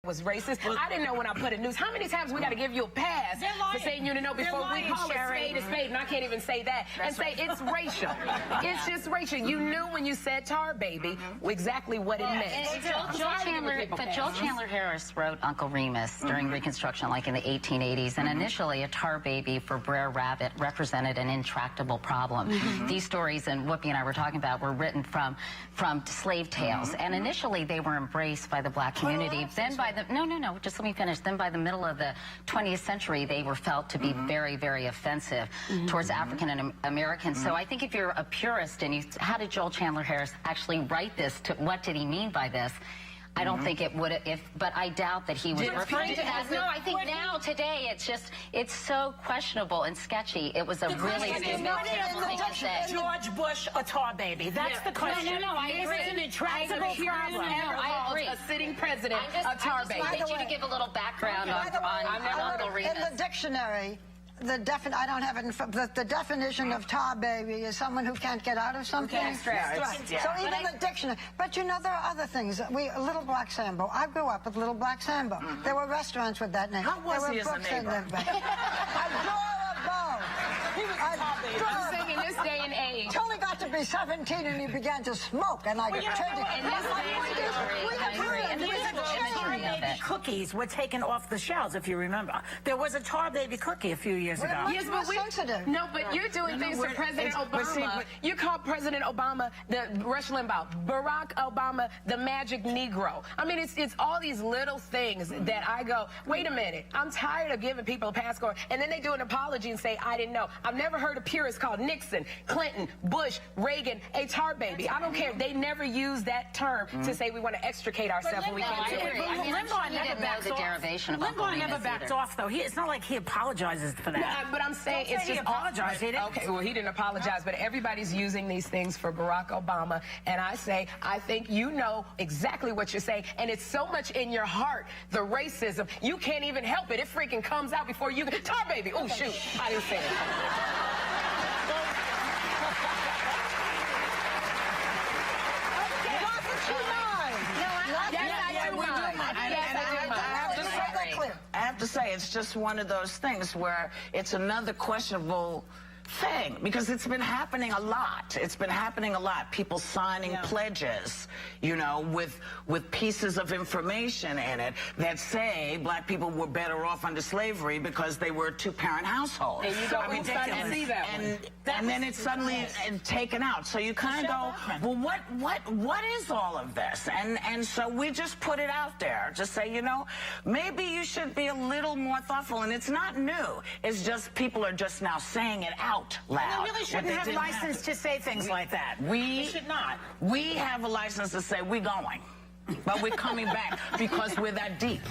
was racist. I didn't know when I put a news. How many times we got to give you a pass for saying you to know before we call it a spade, and I can't even say that, and say it's racial. It's just racial. You knew when you said tar baby exactly what it meant. But Joel Chandler Harris wrote Uncle Remus during Reconstruction, like in the 1880s, and initially a tar baby for Brer Rabbit represented an intractable problem. These stories, and Whoopi and I were talking about, were written from slave tales, and initially they were embraced by the black community. Then by the just let me finish. Then by the middle of the 20th century, they were felt to be very, very offensive towards African Americans. So I think if you're a purist and how did Joel Chandler Harris actually write this? What did he mean by this? I don't think it would but I doubt that he was referring to that. No, I think now, today, it's so questionable and sketchy. It was a really stupid thing to say. George Bush a tar baby? That's the question. No, I agree. It's an intractable problem. I agree. A sitting president a tar baby. I just need to give a little background on Uncle Remus. In the dictionary, I don't have it in front, the definition of tar baby is someone who can't get out of something. Right. So even the dictionary. But you know, there are other things. Little Black Sambo. I grew up with Little Black Sambo. There were restaurants with that name. How was there he were as a books neighbor? Adorable. He was a tar baby. I'm saying in this day and age. Until he got to be 17 and he began to smoke, and I turned cookies were taken off the shelves, if you remember. There was a tar baby cookie a few years ago. Yes, but but you're doing things to President Obama. You call President Obama the Rush Limbaugh, Barack Obama the magic Negro. I mean, it's all these little things that I go, wait a minute, I'm tired of giving people a pass score, and then they do an apology and say, I didn't know. I've never heard a purist call Nixon, Clinton, Bush, Reagan a tar baby. I don't care. They never use that term to say we want to extricate ourselves when we can't do it. Limbaugh never backed off, though. It's not like he apologizes for that. No, but I'm saying it's just... he apologized. Okay, well, he didn't apologize, but everybody's using these things for Barack Obama, and I say, I think you know exactly what you're saying, and it's so much in your heart, the racism, you can't even help it. It freaking comes out before you can... Tar baby! Oh, shoot. I didn't say it. I have to say, it's just one of those things where it's another questionable thing, because it's been happening a lot. It's been happening a lot. People signing pledges, you know, with pieces of information in it that say black people were better off under slavery because they were a two-parent household. And you go, we started to see that and then it's suddenly taken out. So you kind of go, well, what is all of this? And so we just put it out there. Just say, you know, maybe you should be a little more thoughtful. And it's not new. It's just people are just now saying it out loud. They really shouldn't have license to say things like that. We should not. We have a license to say we're going, but we're coming back because we're that deep.